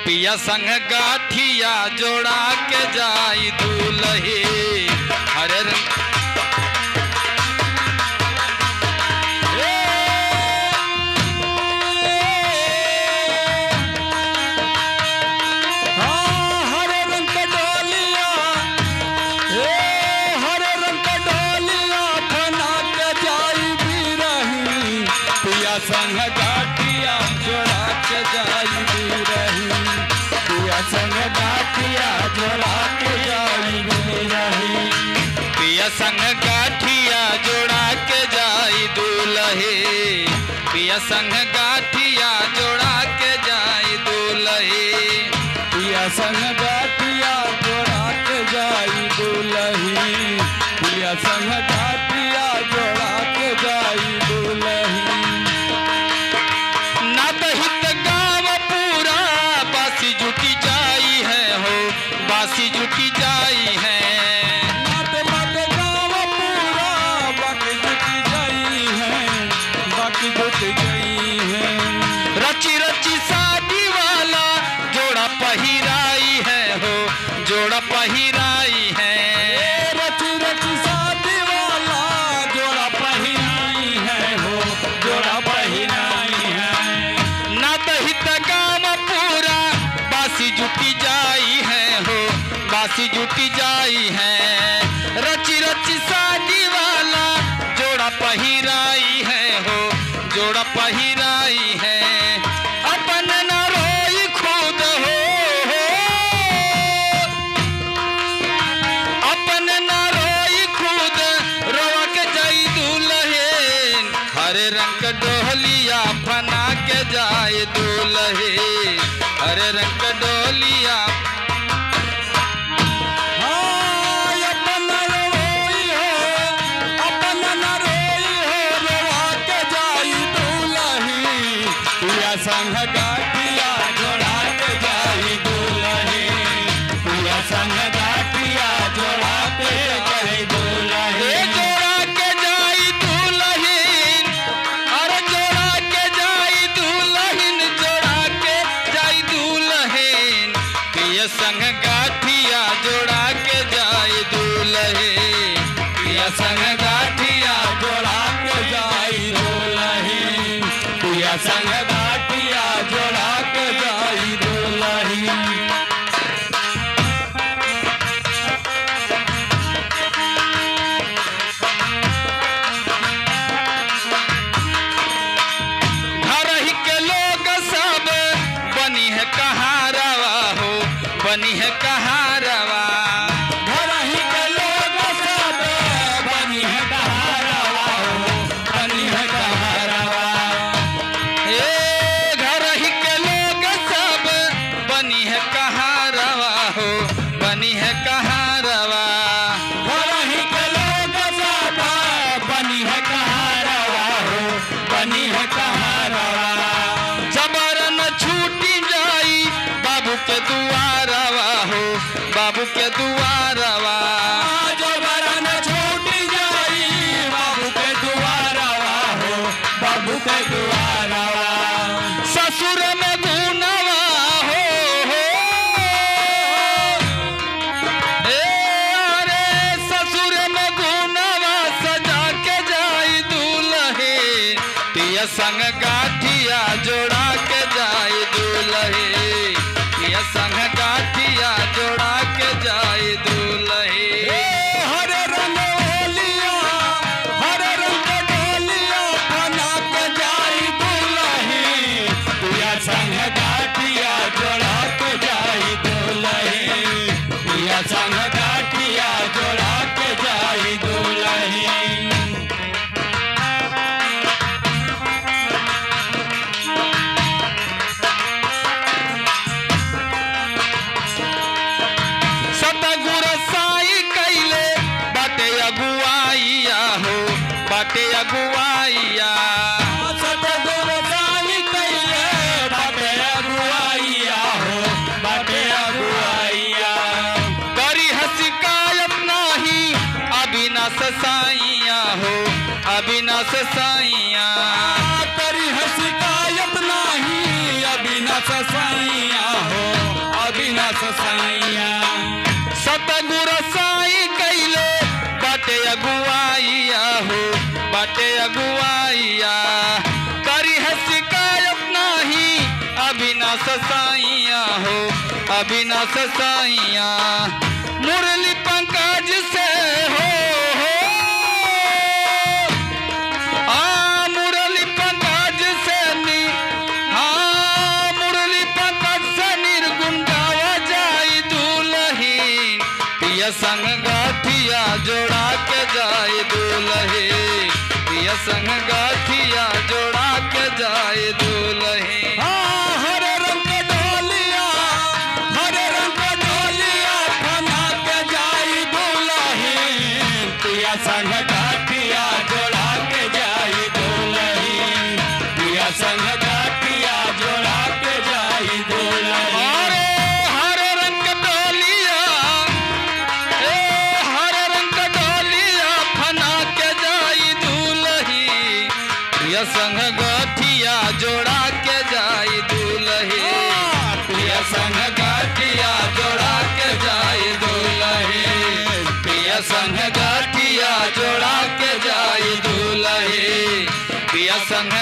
पिया संग गाठिया जोड़ा के जाई दूल्हे हरे रंग संग गाठिया जोड़ा के जाई दूल्हे पिया संग गाठिया जोड़ा के जाई दूल्हे पिया संग गाठिया जोड़ा के जाई दूल्हे पिया संग गाठिया जोड़ा के जाई दूल्हे पिया संग गाठिया जोड़ा के जाई दूल्हे पिया संग गाठिया जोड़ा के जाई दूल्हे जुटी जाई है हो बासी जुटी जाई है नाते नाते गाँव पूरा बाकी जुटी जाई है बाकी जुटी गई है रची रची शादी वाला जोड़ा पहिराई है हो जोड़ा पहिराई है रची रची शादी वाला जोड़ा पहिराई है हो जोड़ा पहिराई है ना दहित गाँव पूरा बासी जुटी जाई है हो बासी जुटी जाई है रची रची शादी वाला जोड़ा पहिराई है हो जोड़ा पहिराई है अपन न रोई खुद हो अपन न रोई खुद रोवा के जाई दूल्हे हरे रंग डोलिया बना के जाए दूल्हे हरे रंग डोलिया अपन न रोई हो रोवा के जाई दूल्हे पिया संग गाठिया जोड़ा के जाई दूल्हे पिया संग गाठिया जोड़ा के जाई दूल्हे जोड़ा के जाई दुल्हन अरे जोड़ा के जाई दुल्हन जोड़ा के जाई दुल्हन पिया संग गाठिया जोड़ा के जाई दूल्हे पिया संग गाठिया जोड़ा के जाई दूल्हे पिया संग गाठिया जोड़ा के जाई दूल्हे घर ही के लोग सब बनी है कहारवा हो बनी है कहारवा घर ही के लोग सब बनी है कहारवा हो बनी है कहारवा घर ही के लोग सब बनी है कहारवा हो बनी है कहारवा घर ही के लोग सब बनी है कहारवा हो बनी है कहारवा जबरन छूटी जाई बाबू के दुआरवा हो बाबू के दुआरवा जबरन छूटी जाई बाबू के दुआरवा हो बाबू के दुआरवा ससुर में गुनवा हो अरे ससुर में गुनवा सजा के जाई दूल्हे पिया संग गाठिया जोड़ा के जाई दूल्हे पिया संग गाठिया जोड़ा के जाई दूल्हे हरे रंग डोलिया बना के जाई दूल्हे पिया संग गाठिया जोड़ा के जाई दूल्हे पिया संग गाठिया जोड़ा के जाई दूल्हे बाटे अगुआइया सतगुर साई कैले बाटे अगुआइया हो बाटे अगुआइया करी हसिकायत नाही अविनाश साइया हो अविनाश साइया करी हसिकायत नाही अविनाश साइया हो बाटे अगुआइया, करी है शिकायत नाही अभी ना ससाइया हो, अभी ना ससाइया। मुरली पंकज से हो मुरली पंकज से मुरली पंकज से निर्गुण गावा जाई दुलहीन, पिया संग गाठिया जोड़ा के जाए दुलहीन, पिया संग गाठिया जोड़ा के जाए दुलहीन। हरे रंग डोलिया, हरे रंग डोलिया बना के जाई दुलहीन, पिया संग गाठिया जोड़ा के जाई दुलहीन, पिया संग गाठिया जोड़ा के जाई दुलहीन। हरे रंग डोलिया, हरे रंग डोलिया बना के जाई दुलहीन, पिया संग गाठिया जोड़ा के जाई दुलहीन, पिया संग गाठिया जोड़ा के जाई दुलहीन, पिया संग गाठिया जोड़ा के जाई दुलहीन, पिया संग